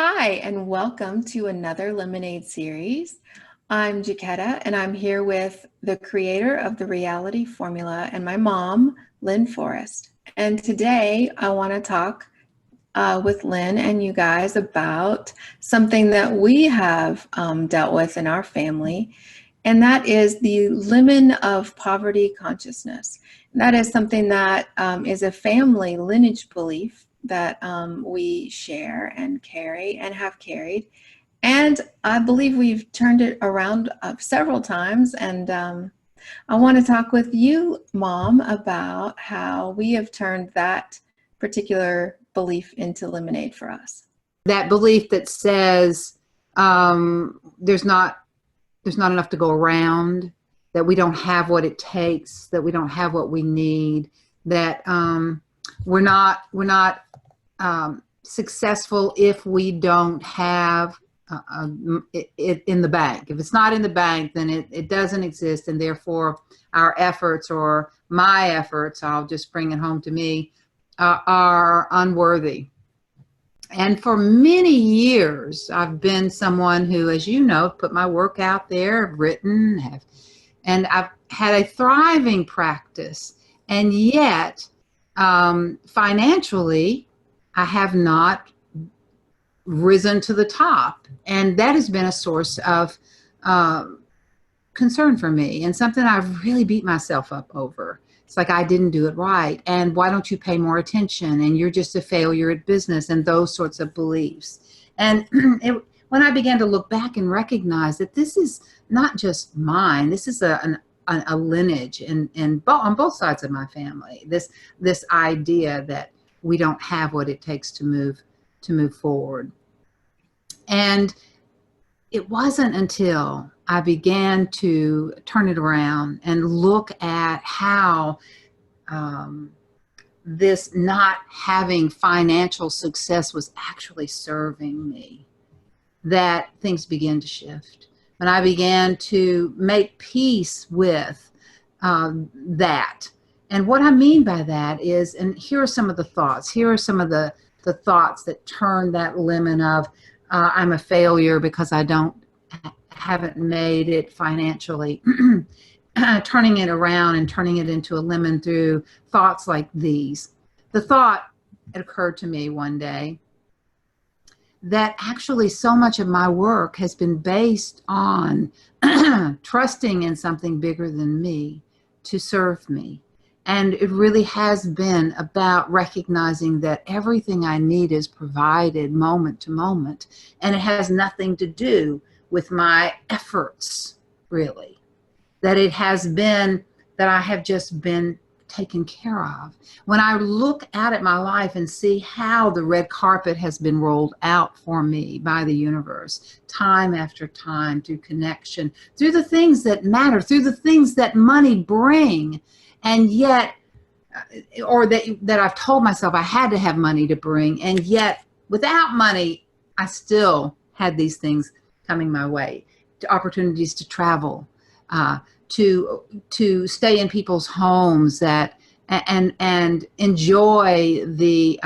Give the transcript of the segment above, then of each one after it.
Hi, and welcome to another Lemonade series. I'm Jaquetta, and I'm here with the creator of the reality formula and my mom, Lynne Forrest. And today I want to talk with Lynne and you guys about something that we have dealt with in our family, and that is the lemon of poverty consciousness. And that is something that is a family lineage belief that we share and carry and have carried. And I believe we've turned it around several times. And I want to talk with you, Mom, about how we have turned that particular belief into lemonade for us. That belief that says there's not enough to go around, that we don't have what it takes, that we don't have what we need, that we're not successful if we don't have it in the bank. If it's not in the bank, then it doesn't exist, and therefore our efforts, or my efforts, I'll just bring it home to me, are unworthy. And for many years, I've been someone who, as you know, put my work out there, have written, and I've had a thriving practice. And yet, financially, I have not risen to the top. And that has been a source of concern for me, and something I've really beat myself up over. It's like I didn't do it right, and why don't you pay more attention, and you're just a failure at business, and those sorts of beliefs. And when I began to look back and recognize that this is not just mine, this is a lineage on both sides of my family. This idea that we don't have what it takes to move forward. And it wasn't until I began to turn it around and look at how this not having financial success was actually serving me, that things began to shift. When I began to make peace with that. And what I mean by that is, and here are some of the thoughts, here are some of the thoughts that turn that lemon of I'm a failure because I haven't made it financially, turning it around and turning it into a lemon through thoughts like these. The thought, it occurred to me one day, that actually so much of my work has been based on trusting in something bigger than me to serve me. And it really has been about recognizing that everything I need is provided moment to moment, and it has nothing to do with my efforts, really. That it has been that I have just been taken care of. When I look at my life and see how the red carpet has been rolled out for me by the universe, time after time, through connection, through the things that matter, through the things that money bring, and yet, or that I've told myself I had to have money to bring, and yet without money, I still had these things coming my way, to opportunities to travel, to stay in people's homes and enjoy the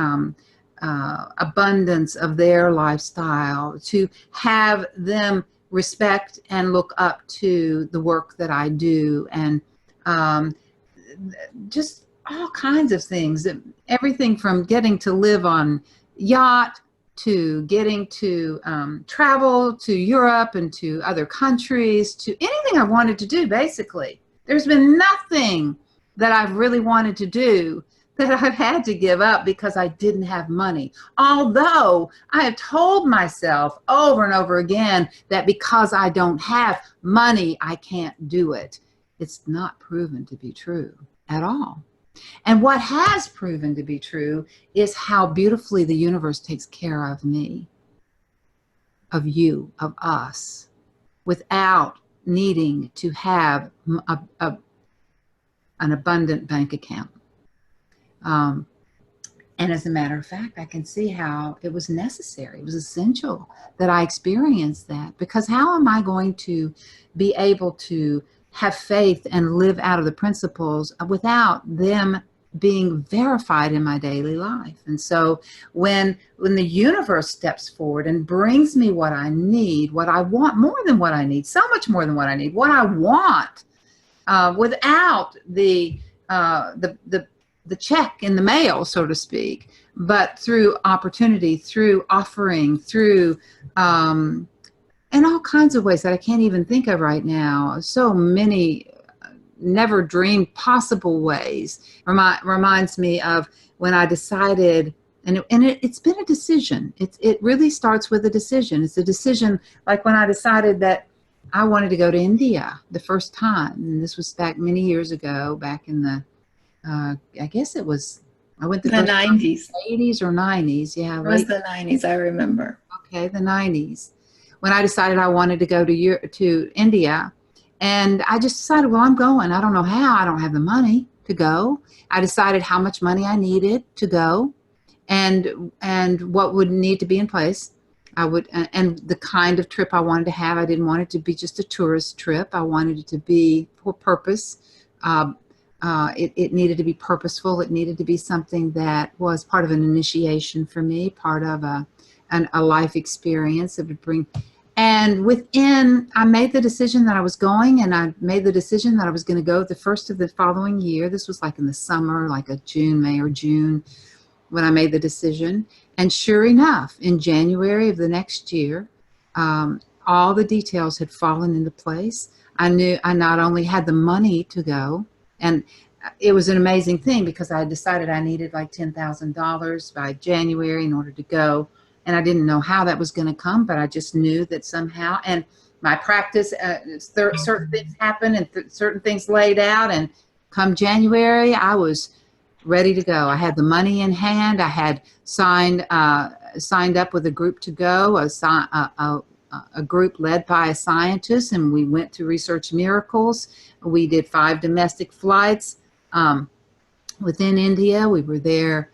abundance of their lifestyle, to have them respect and look up to the work that I do, and just all kinds of things. Everything from getting to live on yacht, to getting to travel to Europe and to other countries, to anything I wanted to do, basically. There's been nothing that I've really wanted to do that I've had to give up because I didn't have money. Although I have told myself over and over again that because I don't have money, I can't do it. It's not proven to be true at all. And what has proven to be true is how beautifully the universe takes care of me, of you, of us, without needing to have an abundant bank account. And as a matter of fact, I can see how it was necessary, it was essential that I experienced that, because how am I going to be able to have faith and live out of the principles without them being verified in my daily life. And so when the universe steps forward and brings me what I need, what I want, more than what I need, so much more than what I need, what I want, without the check in the mail, so to speak, but through opportunity, through offering, through in all kinds of ways that I can't even think of right now. So many never dreamed possible ways. Reminds me of when I decided, it's been a decision. It really starts with a decision. It's a decision like when I decided that I wanted to go to India the first time. And this was back many years ago, back in the, I guess it was, I went the The first time in 90s. the 80s or 90s. Yeah, It was late. the 90s, I remember. Okay, the 90s. When I decided I wanted to go to India, and I just decided, well, I'm going. I don't know how. I don't have the money to go. I decided how much money I needed to go, and what would need to be in place. I would, and the kind of trip I wanted to have. I didn't want it to be just a tourist trip. I wanted it to be for purpose. It needed to be purposeful. It needed to be something that was part of an initiation for me, part of a life experience that would bring. And I made the decision that I was going, and I made the decision that I was going to go the first of the following year. This was like in the summer, like a May or June, when I made the decision. And sure enough, in January of the next year, all the details had fallen into place. I knew I not only had the money to go, and it was an amazing thing because I decided I needed like $10,000 by January in order to go. And I didn't know how that was going to come, but I just knew that somehow, and my practice, certain things happened and certain things laid out. And come January, I was ready to go. I had the money in hand. I had signed up with a group to go, a group led by a scientist, and we went to research miracles. We did 5 domestic flights within India. We were there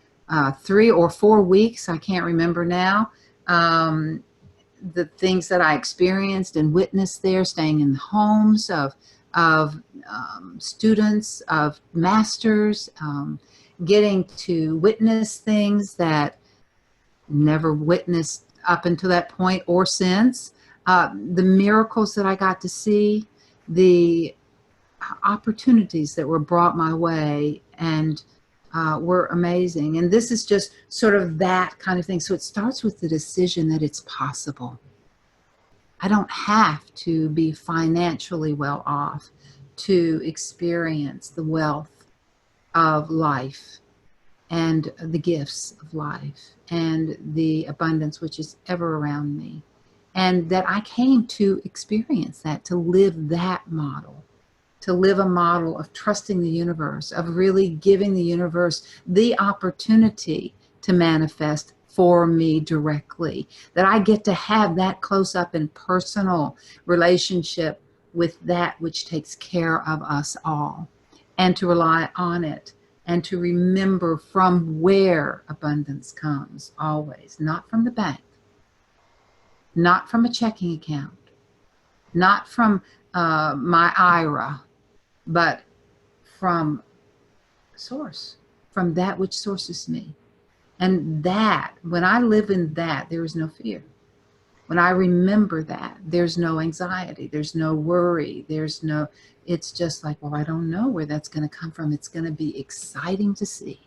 3 or 4 weeks. I can't remember now. The things that I experienced and witnessed there, staying in the homes of students, of masters, getting to witness things that never witnessed up until that point or since. The miracles that I got to see, the opportunities that were brought my way, and were amazing. And this is just sort of that kind of thing. So it starts with the decision that it's possible. I don't have to be financially well off to experience the wealth of life and the gifts of life and the abundance which is ever around me. And that I came to experience that, to live that model, to live a model of trusting the universe, of really giving the universe the opportunity to manifest for me directly, that I get to have that close up and personal relationship with that which takes care of us all, and to rely on it, and to remember from where abundance comes always, not from the bank, not from a checking account, not from my IRA, but from source, from that which sources me. And that, when I live in that, there is no fear. When I remember that, there's no anxiety, there's no worry, it's just like, well, I don't know where that's going to come from. It's going to be exciting to see.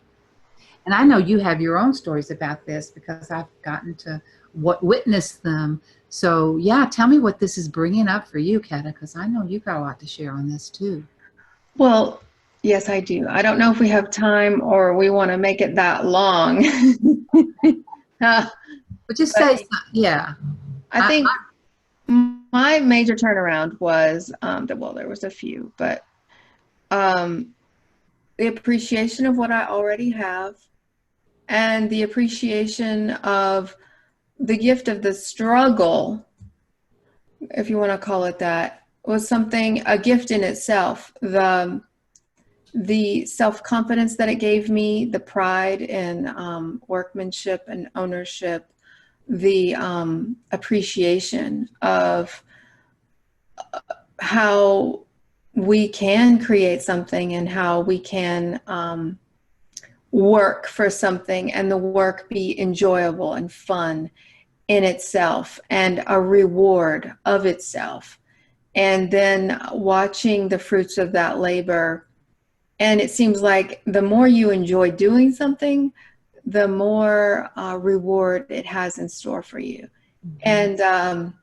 And I know you have your own stories about this because I've gotten to witness them. So yeah, tell me what this is bringing up for you, Ketta, because I know you've got a lot to share on this too. Well, yes, I do. I don't know if we have time or we want to make it that long. But just say, yeah. I think my major turnaround was there was a few, but the appreciation of what I already have, and the appreciation of the gift of the struggle, if you want to call it that, was a gift in itself. The self-confidence that it gave me, the pride in workmanship and ownership, the appreciation of how we can create something and how we can work for something and the work be enjoyable and fun in itself and a reward of itself. And then watching the fruits of that labor. And it seems like the more you enjoy doing something, the more reward it has in store for you. Mhm. And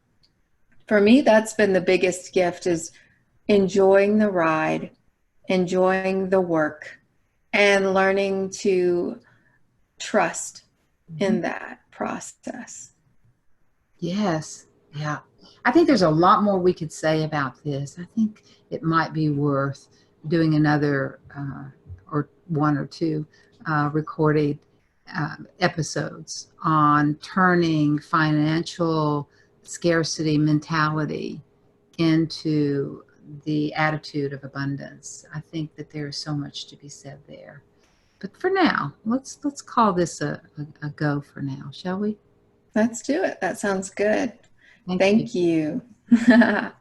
for me, that's been the biggest gift, is enjoying the ride, enjoying the work, and learning to trust Mhm. in that process. Yes. Yeah. I think there's a lot more we could say about this. I think it might be worth doing another or one or two recorded episodes on turning financial scarcity mentality into the attitude of abundance. I think that there is so much to be said there. But for now, let's call this a go for now, shall we? Let's do it. That sounds good. Thank you. Thank you.